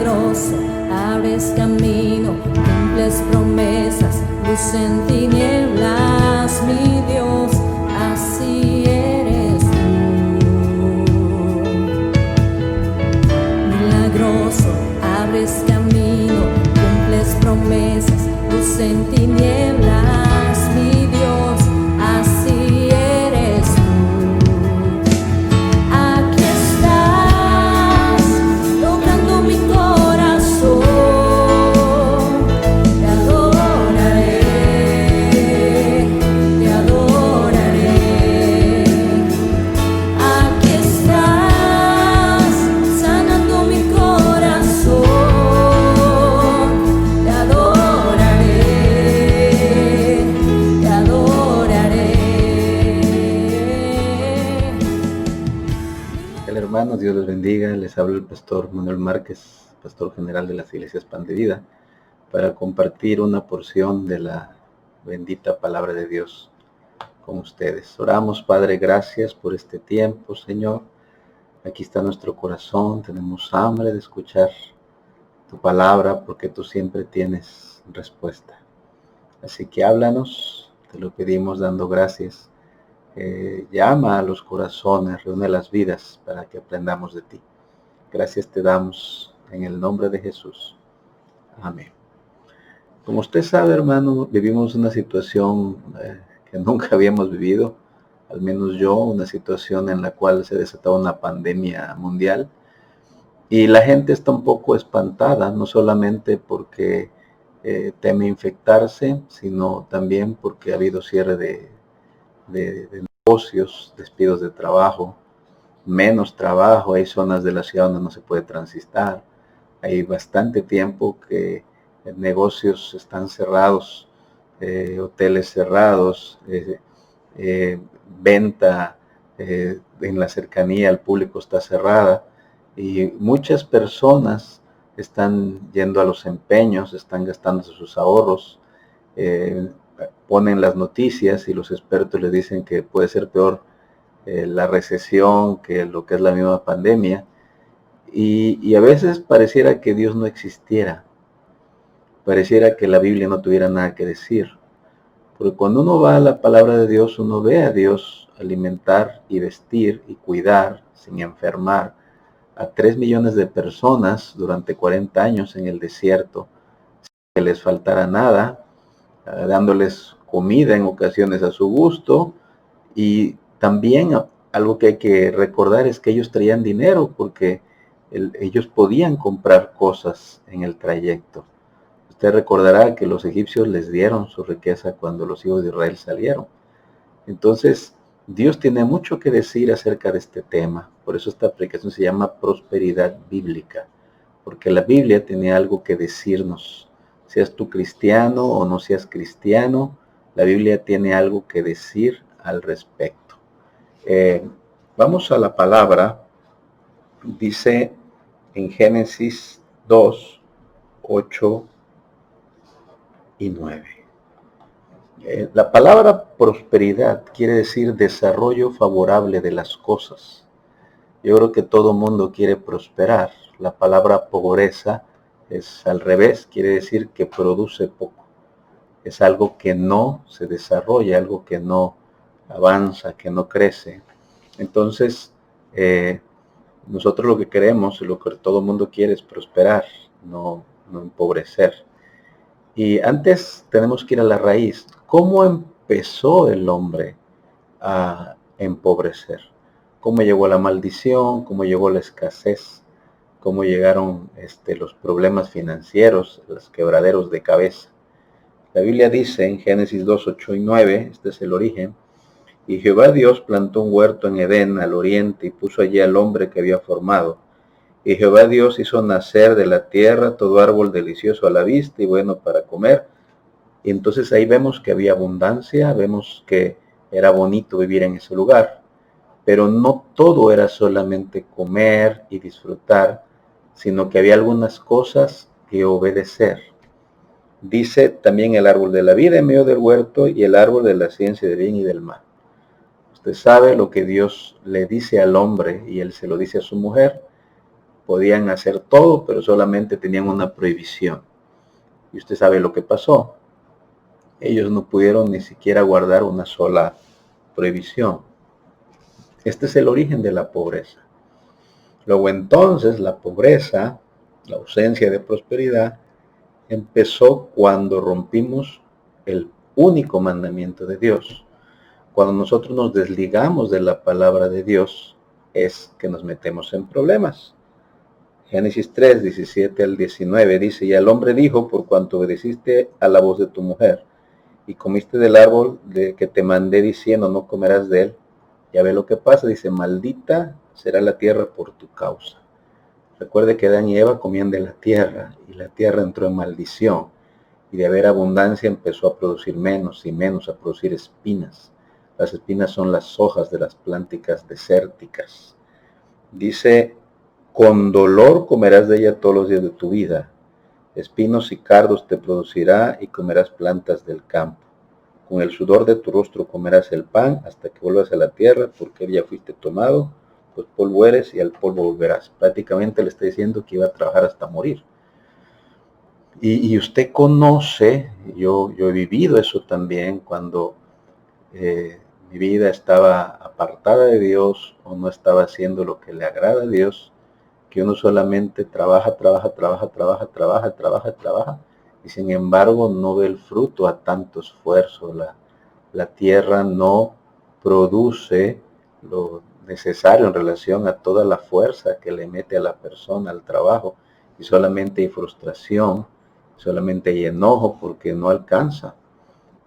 milagroso, abres camino, cumples promesas, luz en tinieblas, mi Dios, así eres tú. Milagroso, abres camino, cumples promesas, luz en tinieblas, mi Dios, así eres tú. Aquí estás, tocando mi corazón, te adoraré, te adoraré. Aquí estás, sanando mi corazón, te adoraré, te adoraré. Hermanos, Dios les bendiga. Les habla el pastor Manuel Márquez, pastor general de las Iglesias Pan de Vida, para compartir una porción de la bendita palabra de Dios con ustedes. Oramos, Padre, gracias por este tiempo, Señor. Aquí está nuestro corazón, tenemos hambre de escuchar tu palabra porque tú siempre tienes respuesta. Así que háblanos, te lo pedimos dando gracias. Llama a los corazones, reúne las vidas para que aprendamos de ti. Gracias te damos en el nombre de Jesús. Amén. Como usted sabe, hermano, vivimos una situación que nunca habíamos vivido, al menos yo, una situación en la cual se desató una pandemia mundial y la gente está un poco espantada, no solamente porque teme infectarse, sino también porque ha habido cierre de negocios, despidos de trabajo, menos trabajo, hay zonas de la ciudad donde no se puede transitar, hay bastante tiempo que negocios están cerrados, hoteles cerrados, venta en la cercanía al público está cerrada y muchas personas están yendo a los empeños, están gastándose sus ahorros, ponen las noticias y los expertos les dicen que puede ser peor la recesión que lo que es la misma pandemia, y a veces pareciera que Dios no existiera, pareciera que la Biblia no tuviera nada que decir, porque cuando uno va a la palabra de Dios, uno ve a Dios alimentar y vestir y cuidar sin enfermar a 3 millones de personas durante 40 años en el desierto, sin que les faltara nada, dándoles comida en ocasiones a su gusto. Y también algo que hay que recordar es que ellos traían dinero porque ellos podían comprar cosas en el trayecto. Usted recordará que los egipcios les dieron su riqueza cuando los hijos de Israel salieron. Entonces, Dios tiene mucho que decir acerca de este tema. Por eso esta aplicación se llama Prosperidad Bíblica, porque la Biblia tiene algo que decirnos. Seas tú cristiano o no seas cristiano, la Biblia tiene algo que decir al respecto. Vamos a la palabra. Dice en Génesis 2, 8 y 9. La palabra prosperidad quiere decir desarrollo favorable de las cosas. Yo creo que todo mundo quiere prosperar. La palabra pobreza es al revés, quiere decir que produce poco. Es algo que no se desarrolla, algo que no avanza, que no crece. Entonces, nosotros lo que queremos y lo que todo mundo quiere es prosperar, no empobrecer. Y antes tenemos que ir a la raíz. ¿Cómo empezó el hombre a empobrecer? ¿Cómo llegó la maldición? ¿Cómo llegó la escasez? ¿Cómo llegaron los problemas financieros, los quebraderos de cabeza? La Biblia dice en Génesis 2, 8 y 9, este es el origen: y Jehová Dios plantó un huerto en Edén al oriente y puso allí al hombre que había formado. Y Jehová Dios hizo nacer de la tierra todo árbol delicioso a la vista y bueno para comer. Y entonces ahí vemos que había abundancia, vemos que era bonito vivir en ese lugar. Pero no todo era solamente comer y disfrutar, sino que había algunas cosas que obedecer. Dice también el árbol de la vida en medio del huerto y el árbol de la ciencia del bien y del mal. Usted sabe lo que Dios le dice al hombre y él se lo dice a su mujer. podían hacer todo, pero solamente tenían una prohibición. Y usted sabe lo que pasó. Ellos no pudieron ni siquiera guardar una sola prohibición. Este es el origen de la pobreza. Luego entonces la pobreza, la ausencia de prosperidad, empezó cuando rompimos el único mandamiento de Dios. Cuando nosotros nos desligamos de la palabra de Dios, es que nos metemos en problemas. Génesis 3, 17 al 19 dice, y el hombre dijo, por cuanto obedeciste a la voz de tu mujer, y comiste del árbol de que te mandé diciendo, no comerás de él. Ya ve lo que pasa, dice, maldita será la tierra por tu causa. Recuerde que Adán y Eva comían de la tierra, y la tierra entró en maldición, y de haber abundancia empezó a producir menos y menos, a producir espinas. Las espinas son las hojas de las plánticas desérticas. Dice, con dolor comerás de ella todos los días de tu vida. Espinos y cardos te producirá y comerás plantas del campo. Con el sudor de tu rostro comerás el pan hasta que vuelvas a la tierra, porque ya fuiste tomado, pues polvo eres y al polvo volverás. Prácticamente le está diciendo que iba a trabajar hasta morir. Y usted conoce, yo he vivido eso también, cuando mi vida estaba apartada de Dios o no estaba haciendo lo que le agrada a Dios, que uno solamente trabaja, y sin embargo no ve el fruto a tanto esfuerzo. La tierra no produce lo necesario en relación a toda la fuerza que le mete a la persona al trabajo, y solamente hay frustración, solamente hay enojo porque no alcanza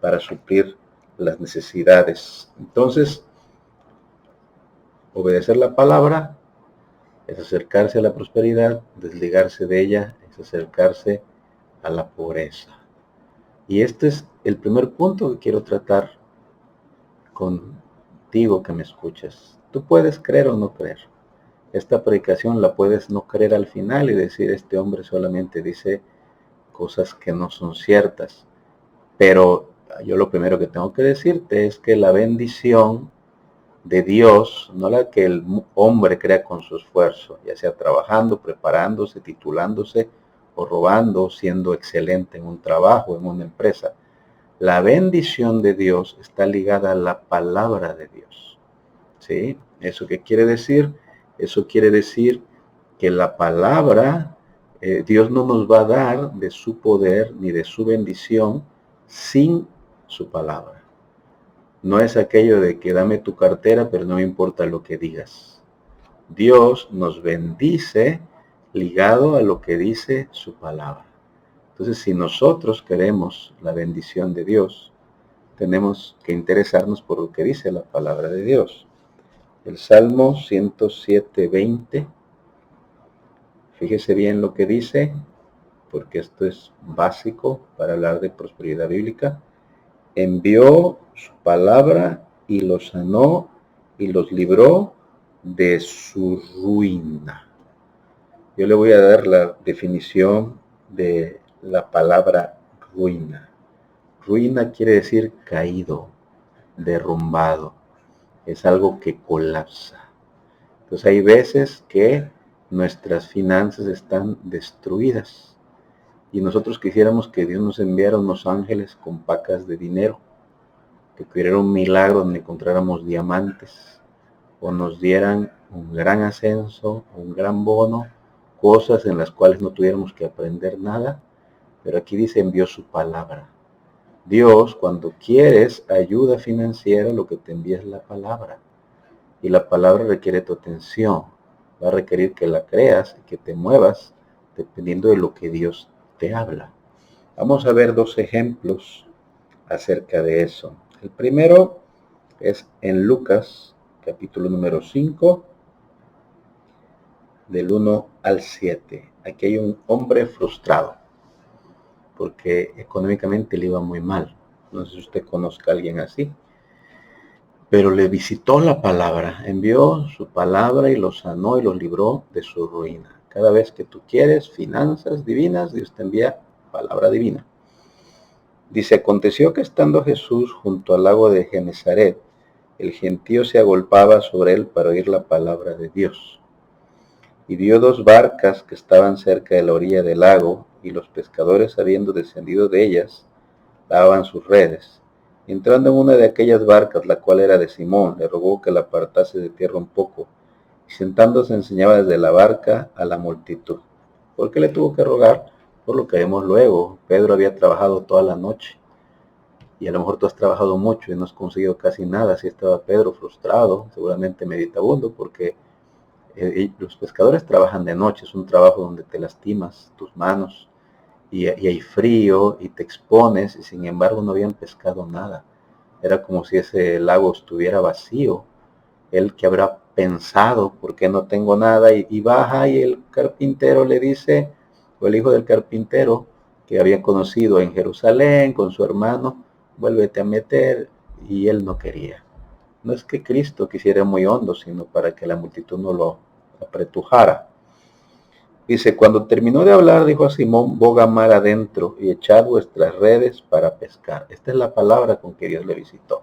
para suplir las necesidades. Entonces, obedecer la palabra es acercarse a la prosperidad, desligarse de ella es acercarse a la pobreza. Y este es el primer punto que quiero tratar contigo que me escuchas. Tú puedes creer o no creer. Esta predicación la puedes no creer al final y decir, este hombre solamente dice cosas que no son ciertas. Pero yo lo primero que tengo que decirte es que la bendición de Dios, no la que el hombre crea con su esfuerzo, ya sea trabajando, preparándose, titulándose o robando, siendo excelente en un trabajo, en una empresa. La bendición de Dios está ligada a la palabra de Dios. ¿Sí? ¿Eso qué quiere decir? Eso quiere decir que la palabra, Dios no nos va a dar de su poder ni de su bendición sin su palabra. No es aquello de que dame tu cartera, pero no me importa lo que digas. Dios nos bendice ligado a lo que dice su palabra. Entonces, si nosotros queremos la bendición de Dios, tenemos que interesarnos por lo que dice la palabra de Dios. El Salmo 107:20, fíjese bien lo que dice, porque esto es básico para hablar de prosperidad bíblica. Envió su palabra y los sanó y los libró de su ruina. Yo le voy a dar la definición de la palabra ruina. Ruina quiere decir caído, derrumbado. Es algo que colapsa. Entonces hay veces que nuestras finanzas están destruidas. Y nosotros quisiéramos que Dios nos enviara unos ángeles con pacas de dinero, que hubiera un milagro donde encontráramos diamantes, o nos dieran un gran ascenso, un gran bono, cosas en las cuales no tuviéramos que aprender nada. Pero aquí dice, envió su palabra. Dios, cuando quieres ayuda financiera, lo que te envía es la palabra. Y la palabra requiere tu atención. Va a requerir que la creas y que te muevas dependiendo de lo que Dios te habla. Vamos a ver dos ejemplos acerca de eso. El primero es en Lucas, capítulo número 5, del 1 al 7. Aquí hay un hombre frustrado, porque económicamente le iba muy mal. No sé si usted conozca a alguien así. Pero le visitó la palabra, envió su palabra y los sanó y los libró de su ruina. Cada vez que tú quieres finanzas divinas, Dios te envía palabra divina. Dice, aconteció que estando Jesús junto al lago de Genesaret, el gentío se agolpaba sobre él para oír la palabra de Dios. y vio 2 barcas que estaban cerca de la orilla del lago, y los pescadores, habiendo descendido de ellas, lavaban sus redes. Y entrando en una de aquellas barcas, la cual era de Simón, le rogó que la apartase de tierra un poco, y sentándose enseñaba desde la barca a la multitud. ¿Por qué le tuvo que rogar? Por lo que vemos luego. Pedro había trabajado toda la noche, y a lo mejor tú has trabajado mucho y no has conseguido casi nada. Así estaba Pedro, frustrado, seguramente meditabundo, porque los pescadores trabajan de noche. Es un trabajo donde te lastimas tus manos, y hay frío y te expones, y sin embargo no habían pescado nada. Era como si ese lago estuviera vacío. Él, que habrá pensado, ¿por qué no tengo nada? Y baja, y el carpintero le dice, o el hijo del carpintero, que había conocido en Jerusalén con su hermano, vuélvete a meter, y él no quería. No es que Cristo quisiera muy hondo, sino para que la multitud no lo apretujara. Dice, cuando terminó de hablar, dijo a Simón, boga mar adentro y echad vuestras redes para pescar. Esta es la palabra con que Dios le visitó.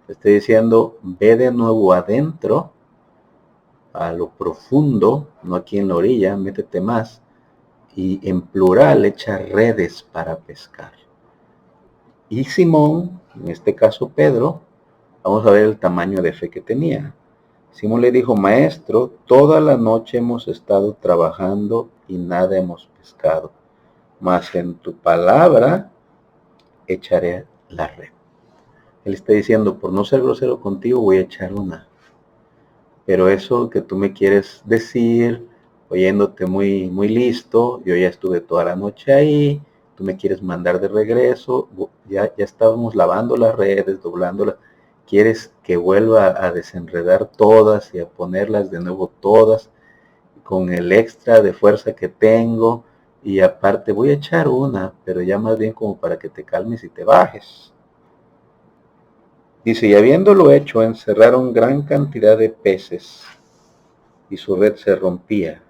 Le estoy diciendo, ve de nuevo adentro, a lo profundo, no aquí en la orilla, métete más, y en plural echa redes para pescar. Y Simón, en este caso Pedro, vamos a ver el tamaño de fe que tenía. Simón le dijo, maestro, toda la noche hemos estado trabajando y nada hemos pescado, mas en tu palabra echaré la red. Él está diciendo, por no ser grosero contigo, voy a echar una. Pero eso que tú me quieres decir, oyéndote muy, muy listo, yo ya estuve toda la noche ahí, tú me quieres mandar de regreso, ya estábamos lavando las redes, doblándolas, quieres que vuelva a desenredar todas y a ponerlas de nuevo todas, con el extra de fuerza que tengo, y aparte voy a echar una, pero ya más bien como para que te calmes y te bajes. Dice, y habiéndolo hecho, encerraron gran cantidad de peces, y su red se rompía.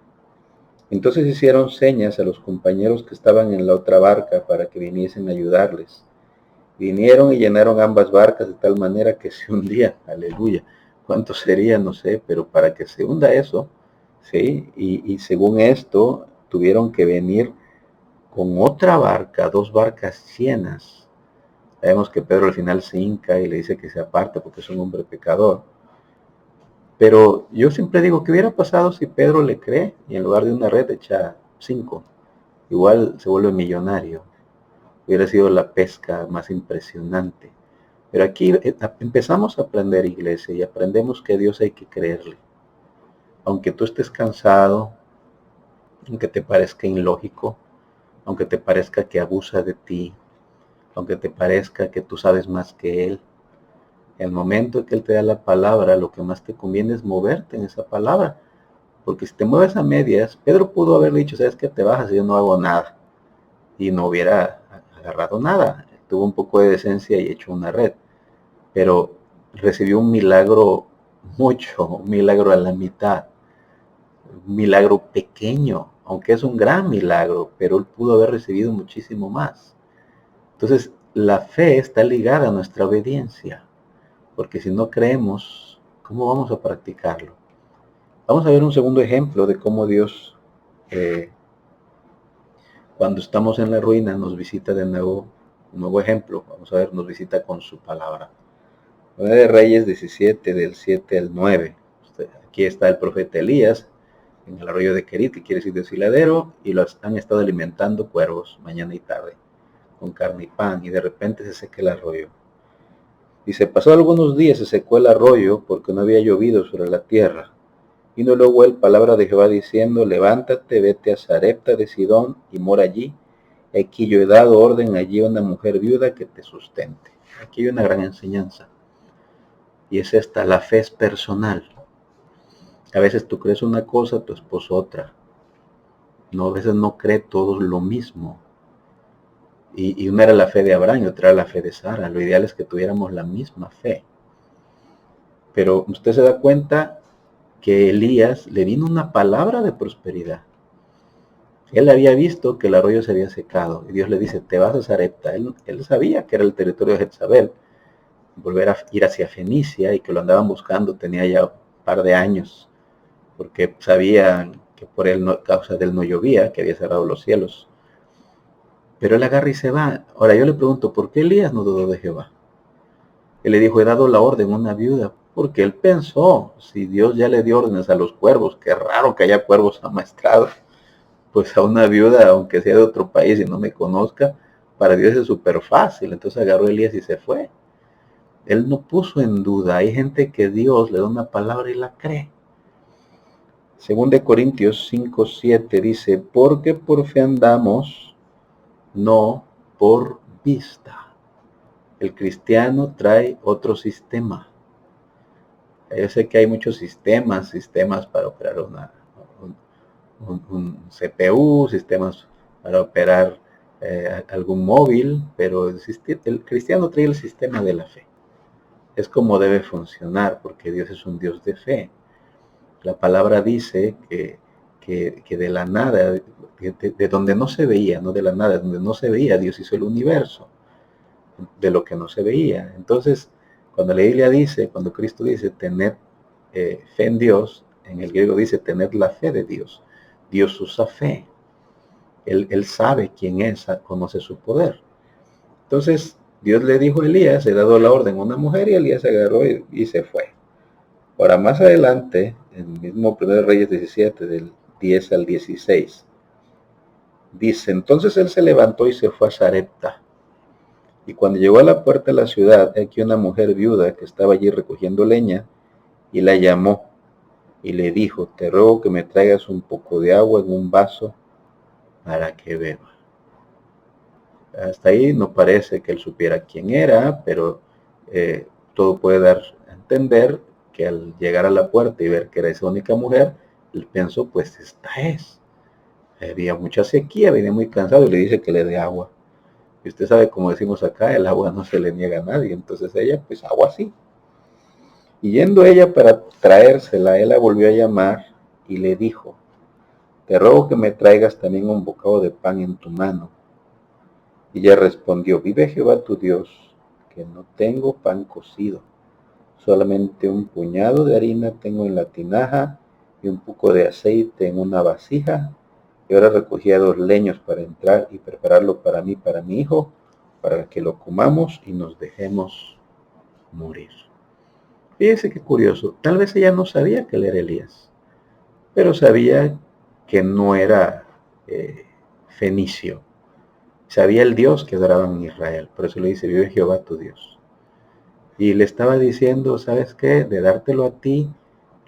Entonces hicieron señas a los compañeros que estaban en la otra barca para que viniesen a ayudarles. Vinieron y llenaron ambas barcas de tal manera que se hundían. Aleluya. ¿Cuánto sería? No sé, pero para que se hunda eso, ¿sí? Y según esto, tuvieron que venir con otra barca, 2 barcas llenas. Sabemos que Pedro al final se hinca y le dice que se aparte porque es un hombre pecador. Pero yo siempre digo, ¿qué hubiera pasado si Pedro le cree y en lugar de una red echa 5? Igual se vuelve millonario. Hubiera sido la pesca más impresionante. Pero aquí empezamos a aprender, iglesia, y aprendemos que a Dios hay que creerle. Aunque tú estés cansado, aunque te parezca ilógico, aunque te parezca que abusa de ti, aunque te parezca que tú sabes más que Él, el momento en que Él te da la palabra, lo que más te conviene es moverte en esa palabra. Porque si te mueves a medias, Pedro pudo haber dicho, ¿sabes qué? Te bajas y yo no hago nada. Y no hubiera agarrado nada. Tuvo un poco de decencia y echó una red. Pero recibió un milagro mucho, un milagro a la mitad. Un milagro pequeño, aunque es un gran milagro, pero él pudo haber recibido muchísimo más. Entonces, la fe está ligada a nuestra obediencia. Porque si no creemos, ¿cómo vamos a practicarlo? Vamos a ver un segundo ejemplo de cómo Dios, cuando estamos en la ruina, nos visita de nuevo. Un nuevo ejemplo, vamos a ver, nos visita con su palabra. 9 de Reyes 17, del 7 al 9. Aquí está el profeta Elías en el arroyo de Querit, que quiere decir desfiladero, y los han estado alimentando cuervos mañana y tarde, con carne y pan, y de repente se seca el arroyo. Y se pasó algunos días, se secó el arroyo, porque no había llovido sobre la tierra. Vino luego el palabra de Jehová diciendo, levántate, vete a Sarepta de Sidón y mora allí. Aquí yo he dado orden allí a una mujer viuda que te sustente. Aquí hay una gran enseñanza. Y es esta, la fe es personal. A veces tú crees una cosa, tu esposo otra. No, a veces no cree todos lo mismo. Y una era la fe de Abraham y otra era la fe de Sara. Lo ideal es que tuviéramos la misma fe. Pero usted se da cuenta que Elías le vino una palabra de prosperidad. Él había visto que el arroyo se había secado y Dios le dice, te vas a Sarepta. Él sabía que era el territorio de Jezabel, volver a ir hacia Fenicia, y que lo andaban buscando, tenía ya un par de años, porque sabían que por él causa de él no llovía, que había cerrado los cielos. Pero él agarra y se va. Ahora yo le pregunto, ¿por qué Elías no dudó de Jehová? Él le dijo, he dado la orden a una viuda, porque él pensó, si Dios ya le dio órdenes a los cuervos, qué raro que haya cuervos amaestrados, pues a una viuda, aunque sea de otro país y no me conozca, para Dios es súper fácil. Entonces agarró a Elías y se fue. Él no puso en duda. Hay gente que Dios le da una palabra y la cree. Según de Corintios 5:7 dice, porque por fe andamos, no por vista. El cristiano trae otro sistema. Yo sé que hay muchos sistemas para operar un CPU, sistemas para operar algún móvil, pero el cristiano trae el sistema de la fe. Es como debe funcionar, porque Dios es un Dios de fe. La palabra dice que de la nada, de donde no se veía, no de la nada, donde no se veía, Dios hizo el universo, de lo que no se veía. Entonces, cuando la Biblia dice, cuando Cristo dice, tener fe en Dios, en el griego dice, tener la fe de Dios. Dios usa fe. Él sabe quién es, conoce su poder. Entonces, Dios le dijo a Elías, he dado la orden a una mujer, y Elías se agarró y se fue. Ahora, más adelante, en el mismo 1 Reyes 17, del 10 al 16, dice, entonces él se levantó y se fue a Sarepta. Y cuando llegó a la puerta de la ciudad, aquí una mujer viuda que estaba allí recogiendo leña, y la llamó, y le dijo, te ruego que me traigas un poco de agua en un vaso para que beba. Hasta ahí no parece que él supiera quién era, pero todo puede dar a entender que al llegar a la puerta y ver que era esa única mujer, él pensó, pues esta es. Había mucha sequía, venía muy cansado y le dice que le dé agua. Y usted sabe, como decimos acá, el agua no se le niega a nadie. Entonces ella, pues agua sí. Y yendo ella para traérsela, él la volvió a llamar y le dijo, te ruego que me traigas también un bocado de pan en tu mano. Y ella respondió, vive Jehová tu Dios, que no tengo pan cocido, solamente un puñado de harina tengo en la tinaja y un poco de aceite en una vasija. Y ahora recogía 2 leños para entrar y prepararlo para mí, para mi hijo, para que lo comamos y nos dejemos morir. Fíjese qué curioso, tal vez ella no sabía que él era Elías, pero sabía que no era fenicio. Sabía el Dios que adoraban en Israel, por eso le dice, vive Jehová tu Dios. Y le estaba diciendo, ¿sabes qué? De dártelo a ti,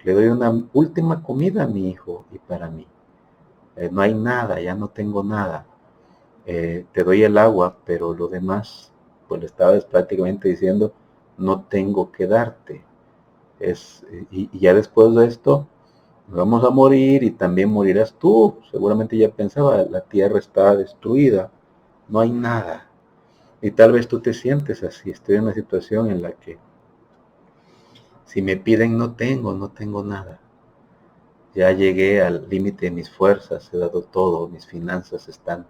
le doy una última comida a mi hijo y para mí. No hay nada, ya no tengo nada. Te doy el agua, pero lo demás, pues le estaba prácticamente diciendo, no tengo que darte. Y ya después de esto, vamos a morir y también morirás tú. Seguramente ya pensaba, la tierra está destruida, no hay nada. Y tal vez tú te sientes así, estoy en una situación en la que si me piden no tengo nada. Ya llegué al límite de mis fuerzas, he dado todo, mis finanzas están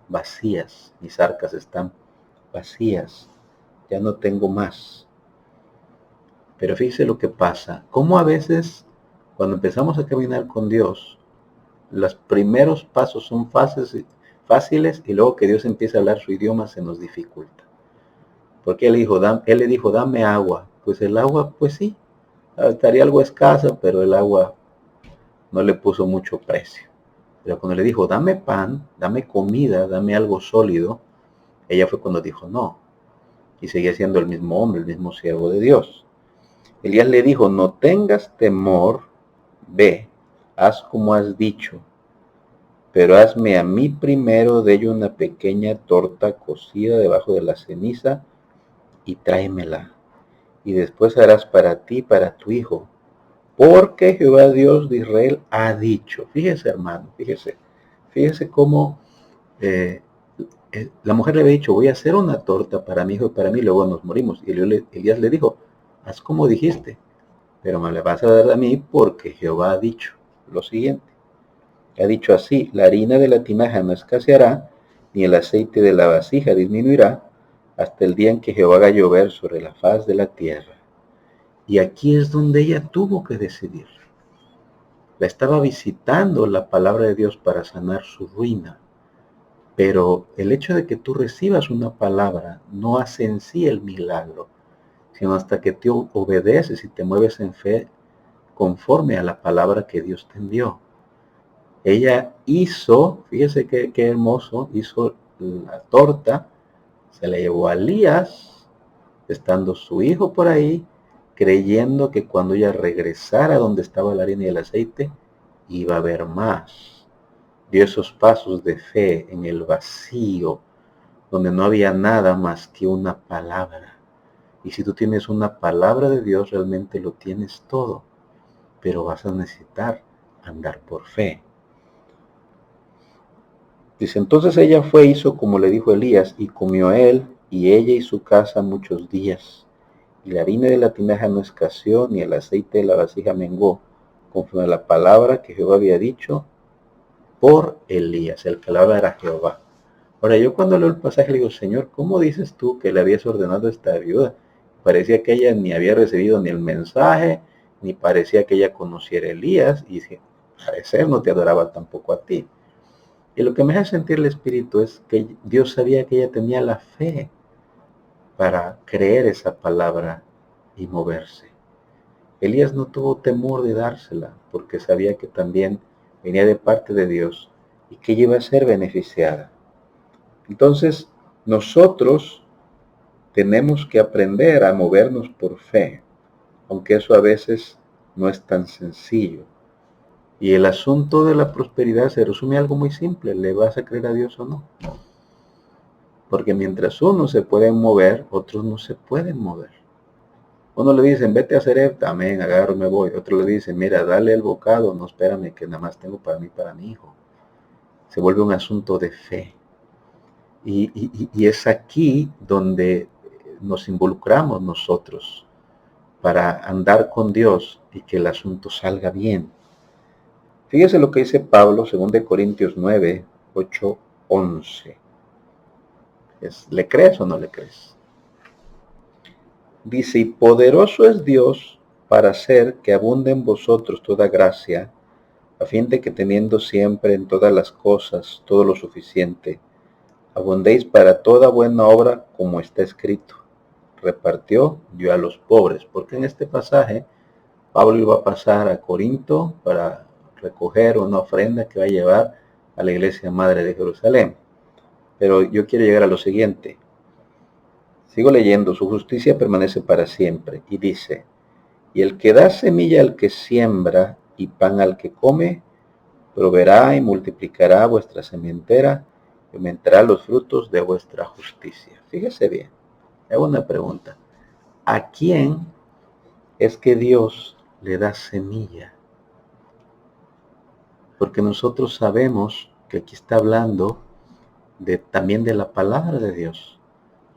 vacías, mis arcas están vacías, ya no tengo más. Pero fíjese lo que pasa, cómo a veces cuando empezamos a caminar con Dios, los primeros pasos son fáciles y luego que Dios empieza a hablar su idioma se nos dificulta. Porque él le dijo, dame agua. Pues el agua, pues sí, estaría algo escasa, pero el agua no le puso mucho precio. Pero cuando le dijo, dame pan, dame comida, dame algo sólido, ella fue cuando dijo no. Y seguía siendo el mismo hombre, el mismo siervo de Dios. Elías le dijo, no tengas temor, ve, haz como has dicho, pero hazme a mí primero de ello una pequeña torta cocida debajo de la ceniza y tráemela. Y después harás para ti, para tu hijo, porque Jehová Dios de Israel ha dicho. Fíjese, hermano, fíjese cómo la mujer le había dicho, voy a hacer una torta para mi hijo y para mí, luego nos morimos. Y Elías le dijo, haz como dijiste, pero me la vas a dar a mí porque Jehová ha dicho lo siguiente. Ha dicho así, la harina de la tinaja no escaseará, ni el aceite de la vasija disminuirá, hasta el día en que Jehová haga llover sobre la faz de la tierra. Y aquí es donde ella tuvo que decidir. La estaba visitando la palabra de Dios para sanar su ruina. Pero el hecho de que tú recibas una palabra no hace en sí el milagro, sino hasta que tú obedeces y te mueves en fe conforme a la palabra que Dios te envió. Ella hizo, fíjese qué hermoso, hizo la torta, se la llevó a Elías, estando su hijo por ahí, creyendo que cuando ella regresara donde estaba la harina y el aceite, iba a haber más. Dio esos pasos de fe en el vacío, donde no había nada más que una palabra. Y si tú tienes una palabra de Dios, realmente lo tienes todo, pero vas a necesitar andar por fe. Dice, entonces ella fue, hizo como le dijo Elías, y comió él y ella y su casa muchos días. Y la harina de la tinaja no escaseó, ni el aceite de la vasija menguó, conforme a la palabra que Jehová había dicho por Elías. El que hablaba era Jehová. Ahora, yo cuando leo el pasaje le digo, Señor, ¿cómo dices tú que le habías ordenado a esta viuda? Parecía que ella ni había recibido ni el mensaje, ni parecía que ella conociera a Elías, y parecer no te adoraba tampoco a ti. Y lo que me hace sentir el Espíritu es que Dios sabía que ella tenía la fe para creer esa palabra y moverse. Elías no tuvo temor de dársela, porque sabía que también venía de parte de Dios y que ella iba a ser beneficiada. Entonces, nosotros tenemos que aprender a movernos por fe, aunque eso a veces no es tan sencillo. Y el asunto de la prosperidad se resume a algo muy simple: ¿le vas a creer a Dios o no? Porque mientras unos se pueden mover, otros no se pueden mover. Uno le dicen, vete a hacer esto, amén, agarro, me voy. Otro le dice, mira, dale el bocado, no, espérame, que nada más tengo para mí, para mi hijo. Se vuelve un asunto de fe. Y es aquí donde nos involucramos nosotros para andar con Dios y que el asunto salga bien. Fíjese lo que dice Pablo, 2 Corintios 9, 8, 11. ¿Le crees o no le crees? Dice, y poderoso es Dios para hacer que abunde en vosotros toda gracia, a fin de que teniendo siempre en todas las cosas todo lo suficiente, abundéis para toda buena obra, como está escrito. Repartió, dio a los pobres. Porque en este pasaje Pablo iba a pasar a Corinto para recoger una ofrenda que va a llevar a la iglesia madre de Jerusalén. Pero yo quiero llegar a lo siguiente. Sigo leyendo, su justicia permanece para siempre. Y dice, y el que da semilla al que siembra y pan al que come, proveerá y multiplicará vuestra sementera y aumentará los frutos de vuestra justicia. Fíjese bien, hago una pregunta. ¿A quién es que Dios le da semilla? Porque nosotros sabemos que aquí está hablando también de la palabra de Dios.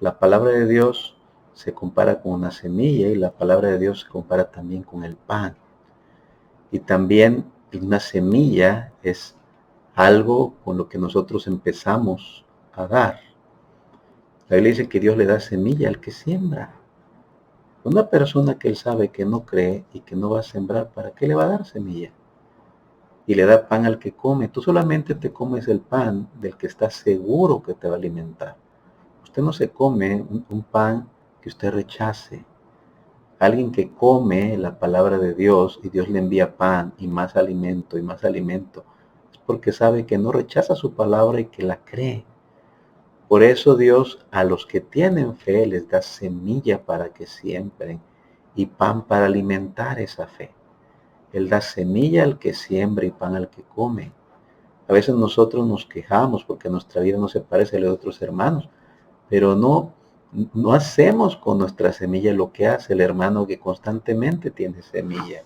La palabra de Dios se compara con una semilla y la palabra de Dios se compara también con el pan. Y también una semilla es algo con lo que nosotros empezamos a dar. La Biblia dice que Dios le da semilla al que siembra. Una persona que él sabe que no cree y que no va a sembrar, ¿para qué le va a dar semilla? Y le da pan al que come. Tú solamente te comes el pan del que estás seguro que te va a alimentar. Usted no se come un pan que usted rechace. Alguien que come la palabra de Dios y Dios le envía pan y más alimento, es porque sabe que no rechaza su palabra y que la cree. Por eso Dios a los que tienen fe les da semilla para que siembren y pan para alimentar esa fe. Él da semilla al que siembra y pan al que come. A veces nosotros nos quejamos porque nuestra vida no se parece a la de otros hermanos, pero no hacemos con nuestra semilla lo que hace el hermano que constantemente tiene semilla.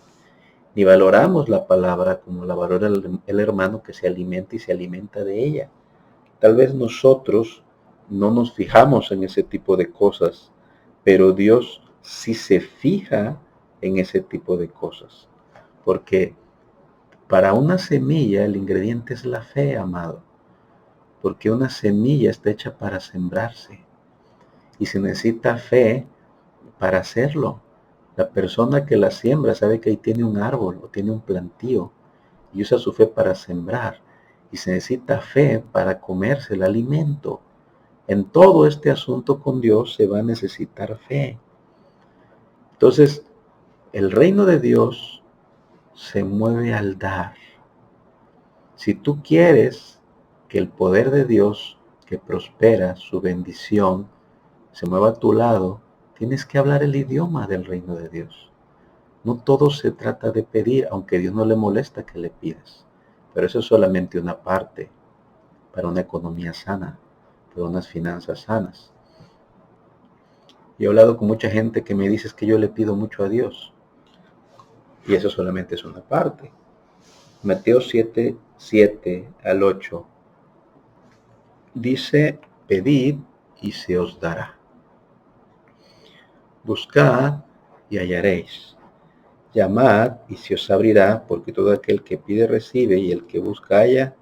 Ni valoramos la palabra como la valora el hermano que se alimenta y se alimenta de ella. Tal vez nosotros no nos fijamos en ese tipo de cosas, pero Dios sí se fija en ese tipo de cosas. Porque para una semilla el ingrediente es la fe, amado. Porque una semilla está hecha para sembrarse. Y se necesita fe para hacerlo. La persona que la siembra sabe que ahí tiene un árbol o tiene un plantío. y usa su fe para sembrar. Y se necesita fe para comerse el alimento. En todo este asunto con Dios se va a necesitar fe. Entonces, el reino de Dios se mueve al dar. Si tú quieres que el poder de Dios, que prospera, su bendición, se mueva a tu lado, tienes que hablar el idioma del reino de Dios. No todo se trata de pedir, aunque a Dios no le molesta que le pidas. Pero eso es solamente una parte para una economía sana, para unas finanzas sanas. Yo he hablado con mucha gente que me dice que yo le pido mucho a Dios. Y eso solamente es una parte. Mateo 7, 7 al 8 dice, pedid y se os dará. Buscad y hallaréis. Llamad y se os abrirá, porque todo aquel que pide recibe, y el que busca halla,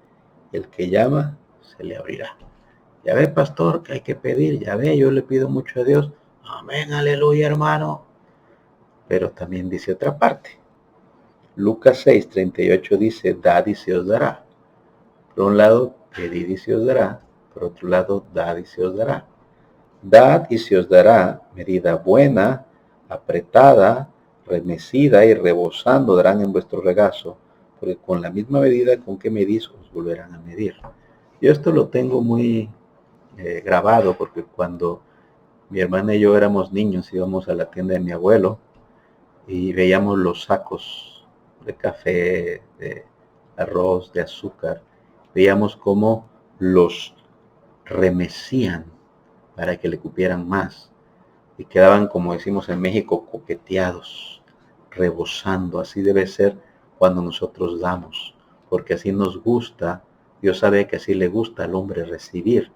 y el que llama se le abrirá. Ya ve, pastor, que hay que pedir. Ya ve, yo le pido mucho a Dios. Amén, aleluya, hermano. Pero también dice otra parte. Lucas 6, 38 dice, dad y se os dará. Por un lado, pedid y se os dará. Por otro lado, dad y se os dará. Dad y se os dará medida buena, apretada, remecida y rebosando darán en vuestro regazo, porque con la misma medida con que medís os volverán a medir. Yo esto lo tengo muy grabado, porque cuando mi hermana y yo éramos niños íbamos a la tienda de mi abuelo y veíamos los sacos de café, de arroz, de azúcar. Veíamos cómo los remecían para que le cupieran más y quedaban, como decimos en México, coqueteados, rebosando. Así debe ser cuando nosotros damos, porque así nos gusta. Dios sabe que así le gusta al hombre recibir,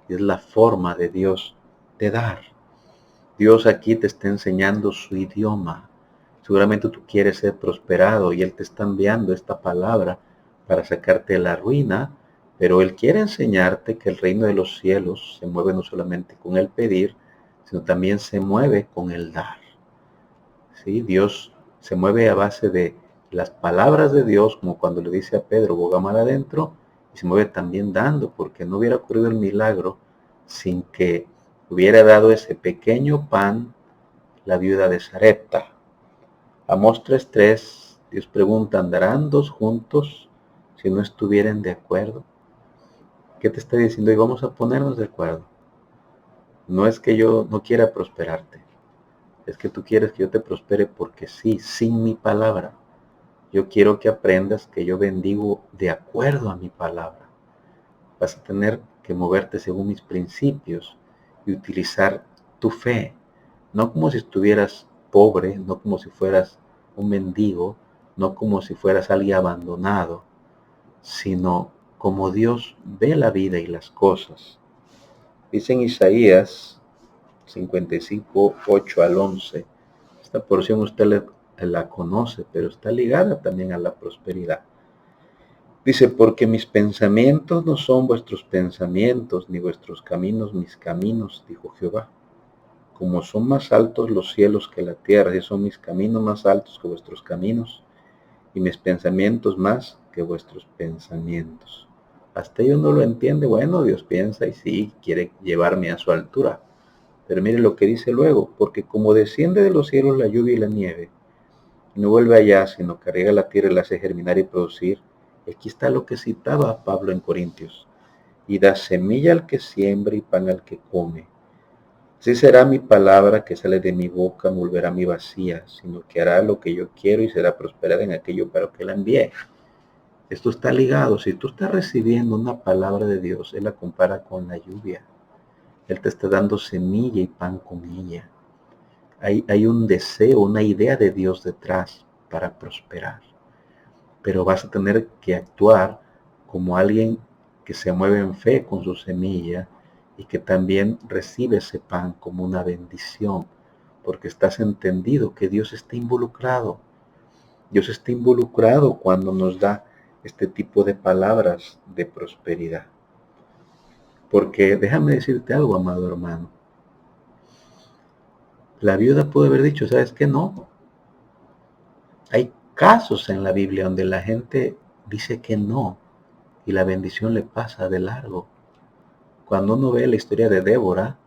y es la forma de Dios de dar. Dios aquí te está enseñando su idioma. Seguramente tú quieres ser prosperado y Él te está enviando esta palabra para sacarte de la ruina, pero Él quiere enseñarte que el reino de los cielos se mueve no solamente con el pedir, sino también se mueve con el dar. ¿Sí? Dios se mueve a base de las palabras de Dios, como cuando le dice a Pedro, boga mar adentro, y se mueve también dando, porque no hubiera ocurrido el milagro sin que hubiera dado ese pequeño pan la viuda de Sarepta. Amós 3:3, Dios pregunta, ¿andarán dos juntos si no estuvieran de acuerdo? ¿Qué te está diciendo? Y vamos a ponernos de acuerdo. No es que yo no quiera prosperarte, es que tú quieres que yo te prospere porque sí, sin mi palabra. Yo quiero que aprendas que yo bendigo de acuerdo a mi palabra. Vas a tener que moverte según mis principios y utilizar tu fe, no como si estuvieras pobre, no como si fueras un mendigo, no como si fueras alguien abandonado, sino como Dios ve la vida y las cosas. Dice en Isaías 55, 8 al 11, esta porción usted la conoce, pero está ligada también a la prosperidad. Dice, porque mis pensamientos no son vuestros pensamientos, ni vuestros caminos mis caminos, dijo Jehová. Como son más altos los cielos que la tierra, y son mis caminos más altos que vuestros caminos, y mis pensamientos más que vuestros pensamientos. Hasta ellos no lo entiende. Bueno, Dios piensa y sí, quiere llevarme a su altura. Pero mire lo que dice luego, porque como desciende de los cielos la lluvia y la nieve, y no vuelve allá, sino que riega la tierra y la hace germinar y producir. Aquí está lo que citaba Pablo en Corintios. Y da semilla al que siembra y pan al que come. Así será mi palabra que sale de mi boca, no volverá a mí vacía, sino que hará lo que yo quiero y será prosperada en aquello para que la envíe. Esto está ligado. Si tú estás recibiendo una palabra de Dios, Él la compara con la lluvia. Él te está dando semilla y pan con ella. Hay un deseo, una idea de Dios detrás para prosperar. Pero vas a tener que actuar como alguien que se mueve en fe con su semilla y que también recibe ese pan como una bendición, porque estás entendido que Dios está involucrado. Dios está involucrado cuando nos da este tipo de palabras de prosperidad. Porque déjame decirte algo, amado hermano. La viuda pudo haber dicho, ¿sabes qué? No. Hay casos en la Biblia donde la gente dice que no, y la bendición le pasa de largo. Cuando uno ve la historia de Débora,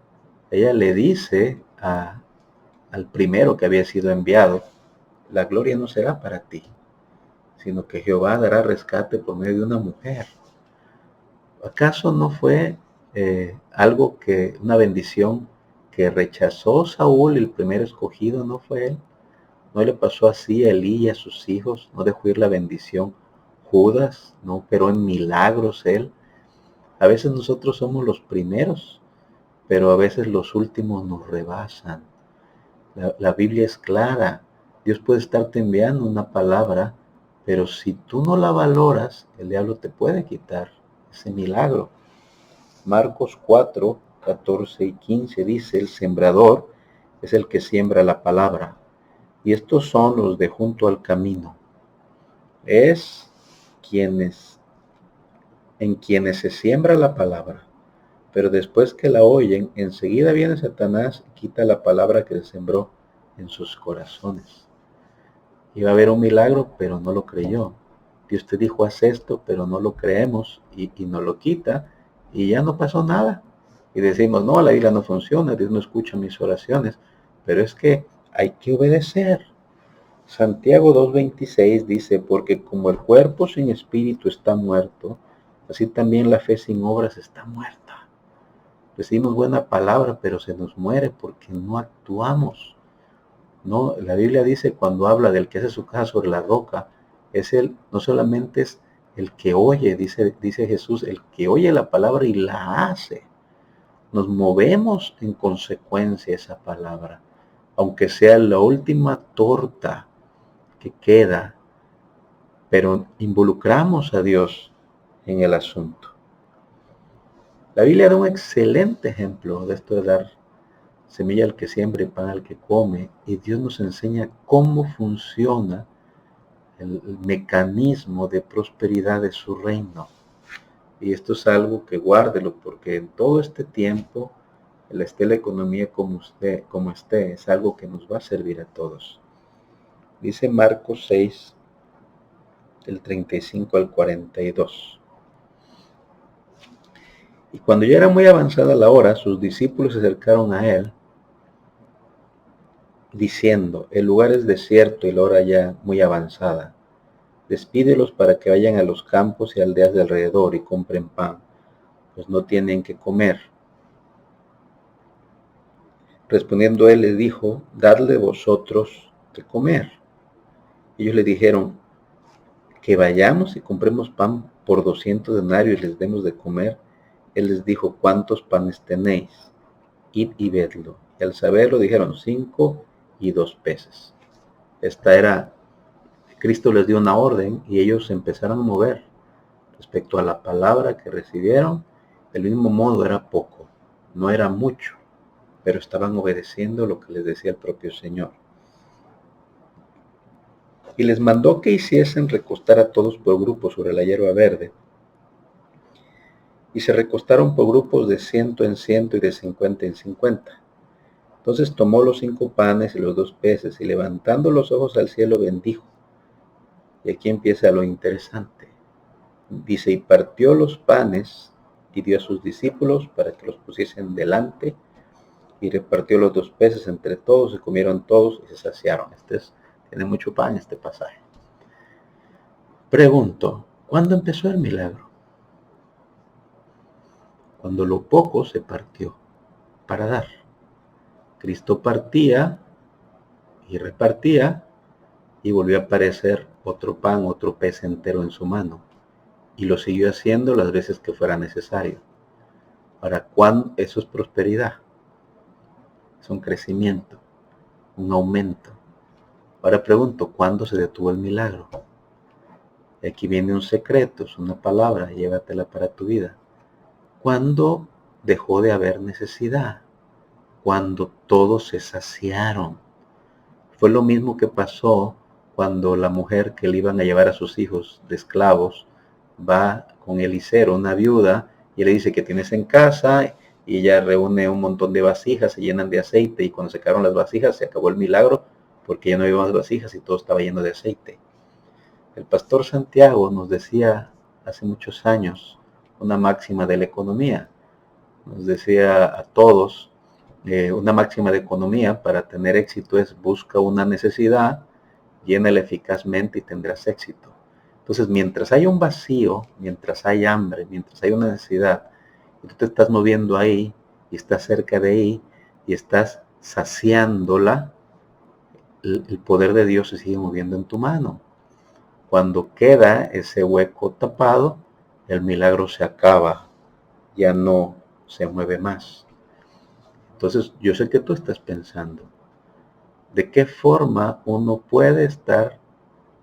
ella le dice al primero que había sido enviado, la gloria no será para ti, sino que Jehová dará rescate por medio de una mujer. ¿Acaso no fue una bendición que rechazó Saúl, el primer escogido? ¿No fue él? ¿No le pasó así a Elí y a sus hijos? ¿No dejó ir la bendición Judas? ¿No operó en milagros él? A veces nosotros somos los primeros, pero a veces los últimos nos rebasan. La Biblia es clara. Dios puede estarte enviando una palabra, pero si tú no la valoras, el diablo te puede quitar ese milagro. Marcos 4, 14 y 15 dice, el sembrador es el que siembra la palabra, y estos son los de junto al camino. Es en quienes se siembra la palabra, pero después que la oyen, enseguida viene Satanás y quita la palabra que se sembró en sus corazones. Iba a haber un milagro, pero no lo creyó. Dios te dijo, haz esto, pero no lo creemos y nos lo quita y ya no pasó nada. Y decimos, no, la Biblia no funciona, Dios no escucha mis oraciones, pero es que hay que obedecer. Santiago 2:26 dice, porque como el cuerpo sin espíritu está muerto, así también la fe sin obras está muerta. Decimos buena palabra, pero se nos muere porque no actuamos. No, la Biblia dice cuando habla del que hace su casa sobre la roca, no solamente es el que oye, dice Jesús, el que oye la palabra y la hace. Nos movemos en consecuencia a esa palabra, aunque sea la última torta que queda, pero involucramos a Dios en el asunto. La Biblia da un excelente ejemplo de esto de dar semilla al que siembra y pan al que come, y Dios nos enseña cómo funciona el mecanismo de prosperidad de su reino. Y esto es algo que guárdelo, porque en todo este tiempo, esté la economía como esté, es algo que nos va a servir a todos. Dice Marcos 6, del 35 al 42. Y cuando ya era muy avanzada la hora, sus discípulos se acercaron a él, diciendo, el lugar es desierto y la hora ya muy avanzada. Despídelos para que vayan a los campos y aldeas de alrededor y compren pan, pues no tienen que comer. Respondiendo él les dijo, dadle vosotros de comer. Ellos le dijeron, que vayamos y compremos pan por 200 denarios y les demos de comer. Él les dijo, ¿cuántos panes tenéis? Id y vedlo. Y al saberlo dijeron, 5 y 2 peces. Cristo les dio una orden y ellos se empezaron a mover respecto a la palabra que recibieron. Del mismo modo era poco, no era mucho, pero estaban obedeciendo lo que les decía el propio Señor. Y les mandó que hiciesen recostar a todos por grupos sobre la hierba verde. Y se recostaron por grupos de 100 en 100 y de 50 en 50. Entonces tomó los 5 panes y los 2 peces y levantando los ojos al cielo bendijo. Y aquí empieza lo interesante. Dice, y partió los panes y dio a sus discípulos para que los pusiesen delante, y repartió los 2 peces entre todos, y comieron todos y se saciaron. Tiene mucho pan este pasaje. Pregunto, ¿cuándo empezó el milagro? Cuando lo poco se partió para dar. Cristo partía y repartía, y volvió a aparecer otro pan, otro pez entero en su mano, y lo siguió haciendo las veces que fuera necesario. Ahora, ¿cuándo? Eso es prosperidad, es un crecimiento, un aumento. Ahora pregunto, ¿cuándo se detuvo el milagro? Y aquí viene un secreto, es una palabra, llévatela para tu vida. ¿Cuándo dejó de haber necesidad? Cuando todos se saciaron. Fue lo mismo que pasó cuando la mujer que le iban a llevar a sus hijos de esclavos va con Eliseo, una viuda, y le dice, ¿qué tienes en casa? Y ella reúne un montón de vasijas, se llenan de aceite, y cuando se acabaron las vasijas se acabó el milagro, porque ya no había más vasijas y todo estaba lleno de aceite. El pastor Santiago nos decía hace muchos años una máxima de la economía. Nos decía a todos, una máxima de economía para tener éxito es: busca una necesidad, llénala eficazmente y tendrás éxito. Entonces, mientras hay un vacío, mientras hay hambre, mientras hay una necesidad, y tú te estás moviendo ahí, y estás cerca de ahí, y estás saciándola, el poder de Dios se sigue moviendo en tu mano. Cuando queda ese hueco tapado, el milagro se acaba, ya no se mueve más. Entonces, yo sé que tú estás pensando, ¿de qué forma uno puede estar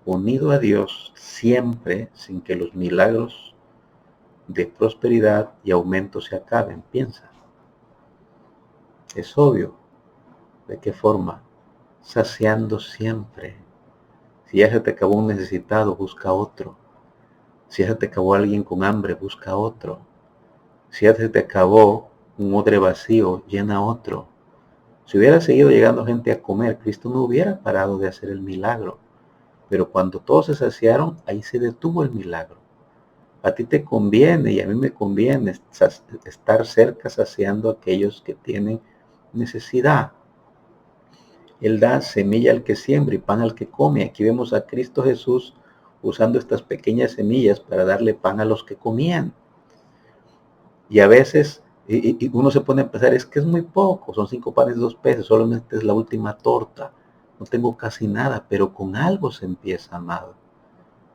unido a Dios siempre sin que los milagros de prosperidad y aumento se acaben? Piensa. Es obvio. ¿De qué forma? Saciando siempre. Si ya se te acabó un necesitado, busca otro. Si ya se te acabó alguien con hambre, busca otro. Si ya se te acabó un odre vacío, llena otro. Si hubiera seguido llegando gente a comer, Cristo no hubiera parado de hacer el milagro. Pero cuando todos se saciaron, ahí se detuvo el milagro. A ti te conviene y a mí me conviene estar cerca saciando a aquellos que tienen necesidad. Él da semilla al que siembra y pan al que come. Aquí vemos a Cristo Jesús usando estas pequeñas semillas para darle pan a los que comían. Y a veces y uno se pone a pensar, es que es muy poco, son 5 panes y 2 peces, solamente es la última torta, no tengo casi nada, pero con algo se empieza, amado,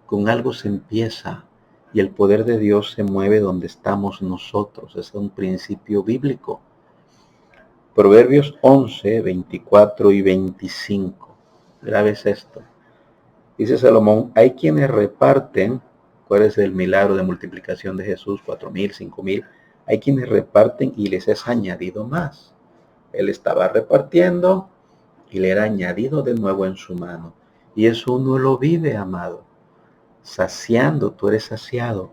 con algo se empieza, y el poder de Dios se mueve donde estamos nosotros. Es un principio bíblico. Proverbios 11, 24 y 25. Grabes esto. Dice Salomón, hay quienes reparten. ¿Cuál es el milagro de multiplicación de Jesús? 4,000, 5,000. Hay quienes reparten y les es añadido más. Él estaba repartiendo y le era añadido de nuevo en su mano. Y eso uno lo vive, amado. Saciando, tú eres saciado.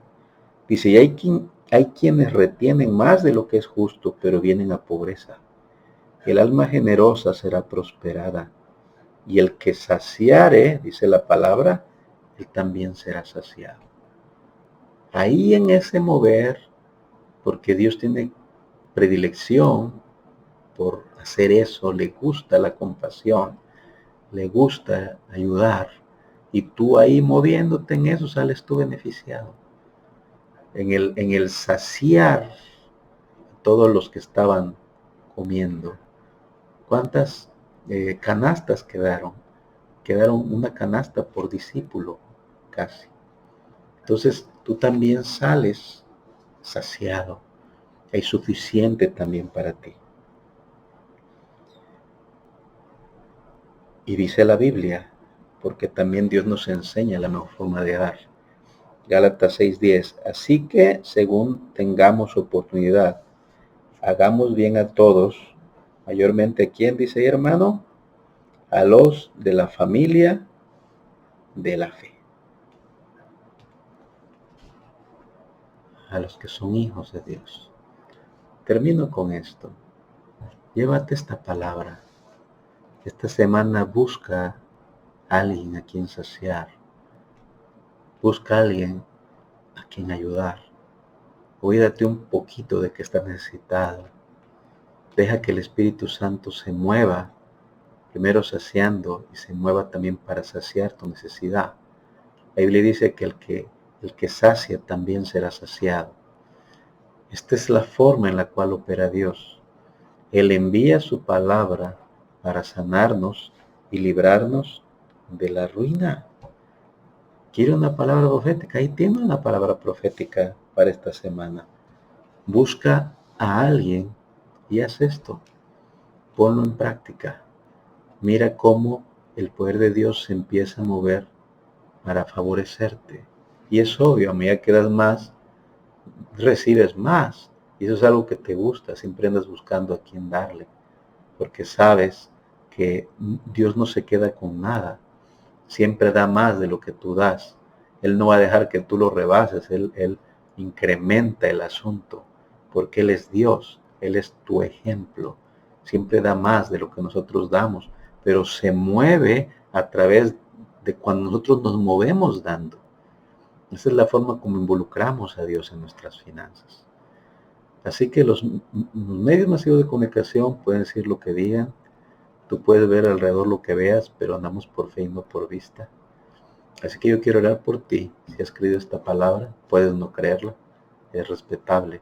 Dice, y hay quienes retienen más de lo que es justo, pero vienen a pobreza. El alma generosa será prosperada. Y el que saciare, dice la palabra, él también será saciado. Ahí en ese mover, porque Dios tiene predilección por hacer eso, le gusta la compasión, le gusta ayudar, y tú ahí moviéndote en eso sales tú beneficiado. En el saciar a todos los que estaban comiendo. ¿Cuántas canastas quedaron? Quedaron una canasta por discípulo, casi. Entonces tú también sales saciado. Hay suficiente también para ti. Y dice la Biblia, porque también Dios nos enseña la mejor forma de dar. Gálatas 6:10. Así que, según tengamos oportunidad, hagamos bien a todos, mayormente a quién, dice ahí, hermano, a los de la familia de la fe, a los que son hijos de Dios. Termino con esto. Llévate esta palabra. Esta semana busca a alguien a quien saciar. Busca a alguien a quien ayudar. Cuídate un poquito de que estás necesitado. Deja que el Espíritu Santo se mueva, primero saciando, y se mueva también para saciar tu necesidad. La Biblia dice que el que sacia también será saciado. Esta es la forma en la cual opera Dios. Él envía su palabra para sanarnos y librarnos de la ruina. ¿Quiere una palabra profética? Ahí tiene una palabra profética para esta semana. Busca a alguien y haz esto. Ponlo en práctica. Mira cómo el poder de Dios se empieza a mover para favorecerte. Y es obvio, a medida que das más, recibes más. Y eso es algo que te gusta. Siempre andas buscando a quién darle. Porque sabes que Dios no se queda con nada. Siempre da más de lo que tú das. Él no va a dejar que tú lo rebases. Él incrementa el asunto. Porque Él es Dios. Él es tu ejemplo. Siempre da más de lo que nosotros damos. Pero se mueve a través de cuando nosotros nos movemos dando. Esa es la forma como involucramos a Dios en nuestras finanzas. Así que los medios masivos de comunicación pueden decir lo que digan, tú puedes ver alrededor lo que veas, pero andamos por fe y no por vista. Así que yo quiero orar por ti. Si has creído esta palabra, puedes no creerla, es respetable,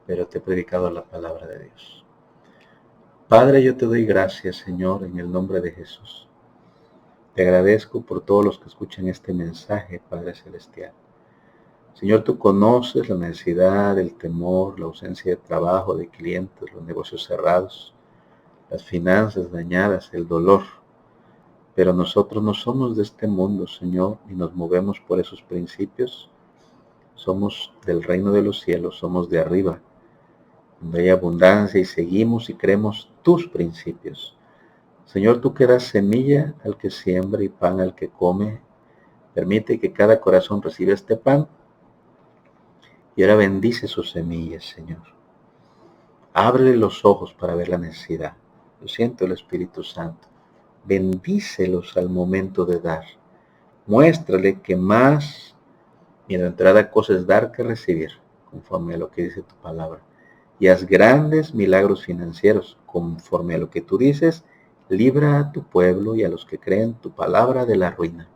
pero te he predicado la palabra de Dios. Padre, yo te doy gracias, Señor, en el nombre de Jesús. Te agradezco por todos los que escuchan este mensaje, Padre Celestial. Señor, tú conoces la necesidad, el temor, la ausencia de trabajo, de clientes, los negocios cerrados, las finanzas dañadas, el dolor. Pero nosotros no somos de este mundo, Señor, ni nos movemos por esos principios. Somos del reino de los cielos, somos de arriba, donde hay abundancia y seguimos y creemos tus principios. Señor, tú que das semilla al que siembra y pan al que come, permite que cada corazón reciba este pan y ahora bendice sus semillas, Señor. Ábrele los ojos para ver la necesidad. Lo siento, el Espíritu Santo. Bendícelos al momento de dar. Muéstrale que más bienaventurada cosa es dar que recibir, conforme a lo que dice tu palabra. Y haz grandes milagros financieros, conforme a lo que tú dices. Libra a tu pueblo y a los que creen tu palabra de la ruina.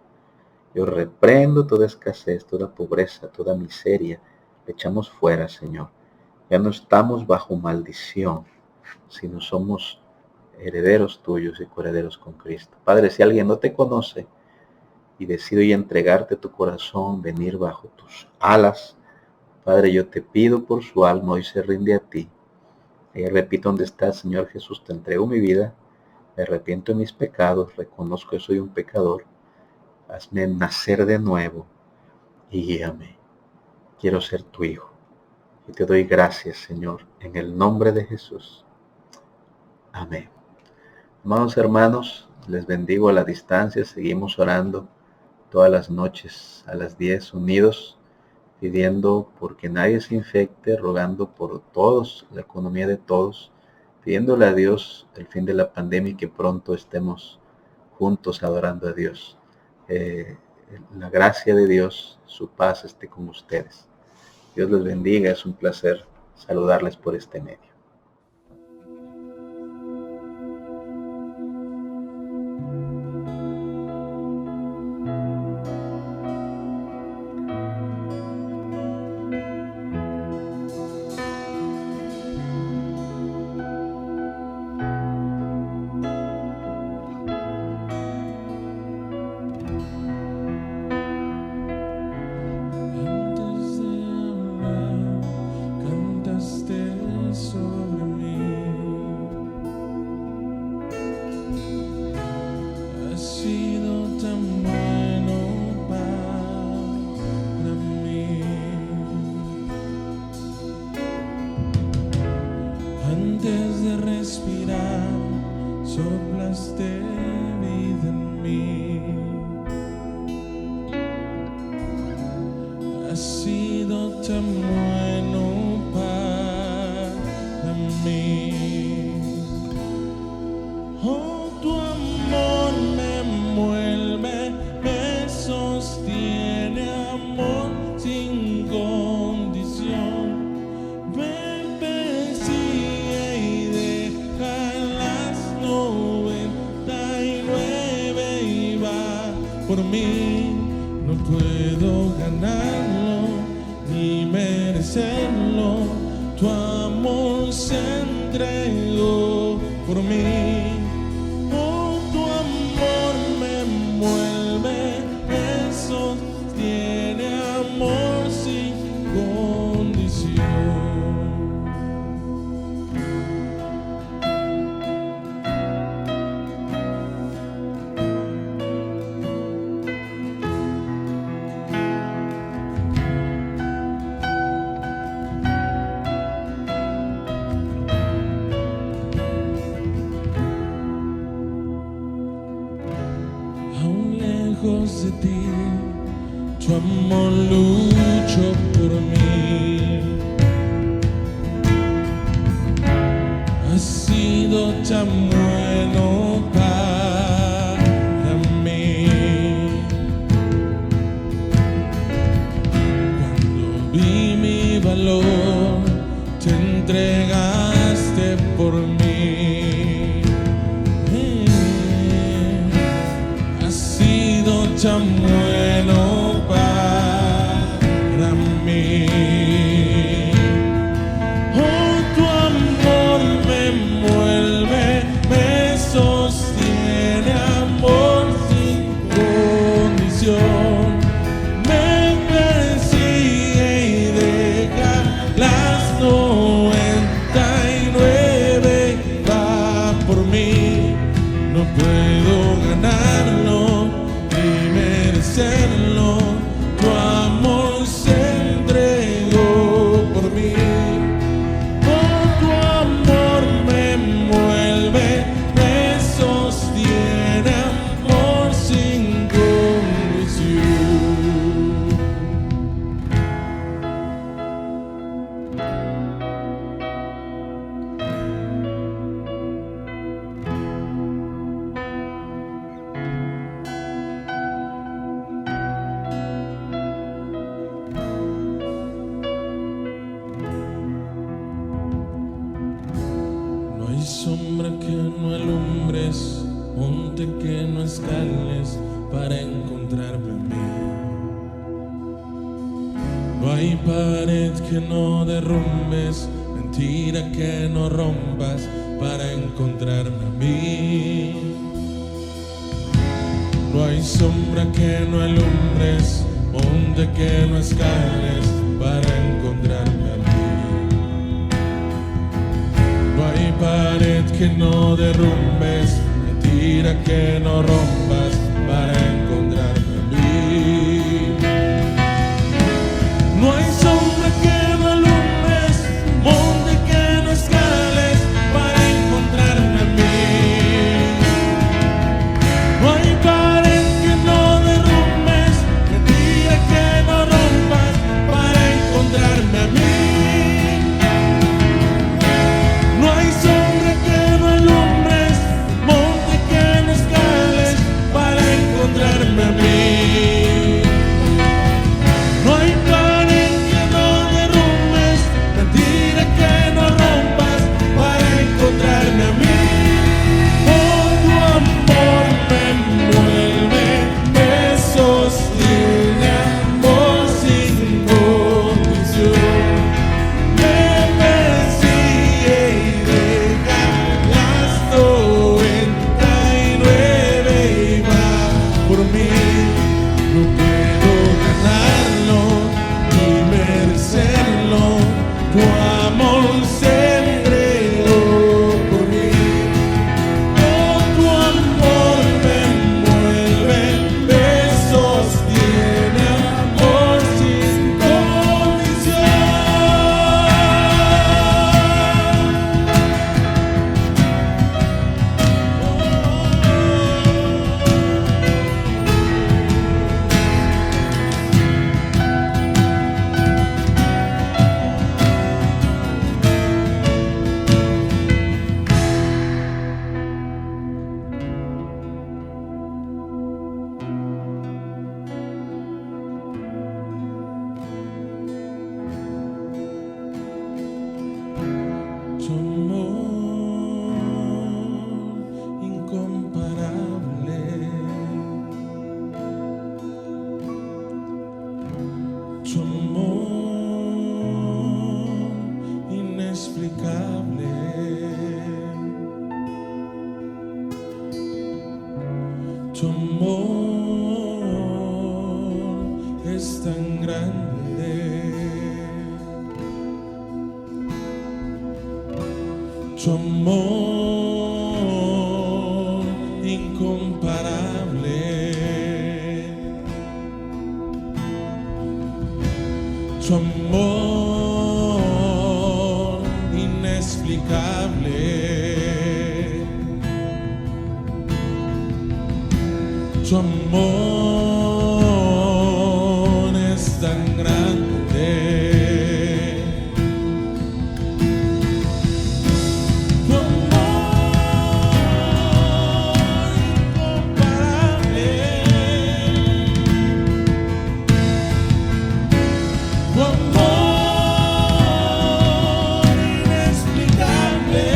Yo reprendo toda escasez, toda pobreza, toda miseria. Le echamos fuera, Señor. Ya no estamos bajo maldición, sino somos herederos tuyos y coherederos con Cristo. Padre, si alguien no te conoce y decide hoy entregarte tu corazón, venir bajo tus alas, Padre, yo te pido por su alma, hoy se rinde a ti. Y repito, ¿dónde estás, Señor Jesús? Te entrego mi vida, me arrepiento de mis pecados, reconozco que soy un pecador, hazme nacer de nuevo y guíame. Quiero ser tu hijo. Y te doy gracias, Señor, en el nombre de Jesús. Amén. Amados hermanos, les bendigo a la distancia. Seguimos orando todas las noches a las 10 unidos, pidiendo porque nadie se infecte, rogando por todos, la economía de todos, pidiéndole a Dios el fin de la pandemia y que pronto estemos juntos adorando a Dios. La gracia de Dios, su paz esté con ustedes. Dios les bendiga, es un placer saludarles por este medio. Sobre mí, has sido tan bueno para mí. Antes de respirar, soplaste vida en mí. Has sido tan bueno para mí. Oh, tu amor me envuelve, me sostiene, amor sin condición. Me persigue y deja las 99 y va por mí. No puedo ganarlo ni merecerlo. Tu amor se entregó por mí. Oh, tu amor me envuelve, me sostiene, amor sin condición. Lejos de ti, tu amor luchó por mí. Has sido tan bueno para mí. 99 va por mí. No puedo ganarlo ni merecerlo. Tu amor se entregó por mí. Oh, tu amor me envuelve, me sostiene, amor sin condición. No hay sombra que no alumbres, monte que no escales para encontrarme a mí. No hay pared que no derrumbes, mentira que no rompas para encontrarme a mí. No hay sombra que no alumbres, monte que no escales para encontrarme a mí. No hay pared que no derrumbes, mentira que no rompas para encontrarme a mí. No hay sombra que no alumbres, monte que no escales para encontrarme a mí. No hay pared que no derrumbes, mentira que no rompas para encontrarme a mí. No hay sombra que no alumbres, monte que no escales para encontrarme a mí. No hay pared que no derrumbes, mentira que no rompas para encontrarme a mí. Oh, tu amor me envuelve, me sostiene, amor sin condición. Me persigue y deja las 99 y va por mí. No puedo ganarlo ni merecerlo. Tu amor se entregó por mí. Oh, tu amor me envuelve, me sostiene, amor sin condición. Tu amor incomparable, tu amor inexplicable, tu amor es tan grande. Tu amor incomparable, tu amor inexplicable, tu amor es tan grande. Tu amor incomparable, tu amor inexplicable,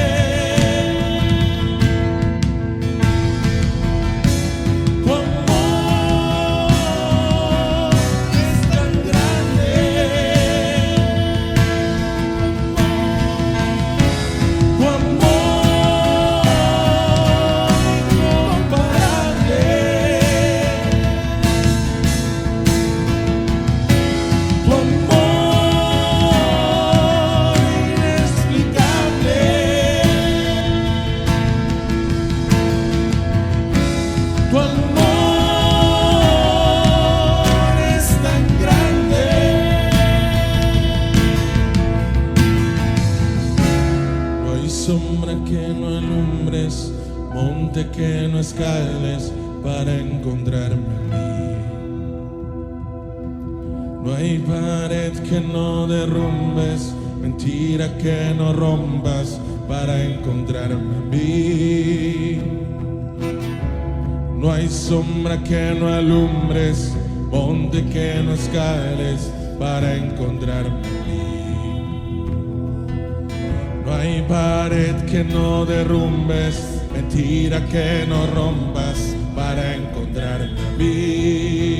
tu amor sombra que no alumbres, monte que no escales para encontrarme a mí. No hay pared que no derrumbes, mentira que no rompas para encontrarme a mí. No hay sombra que no alumbres, monte que no escales para encontrarme a mí. No hay pared que no derrumbes, mentira que no rompas para encontrarme a mí.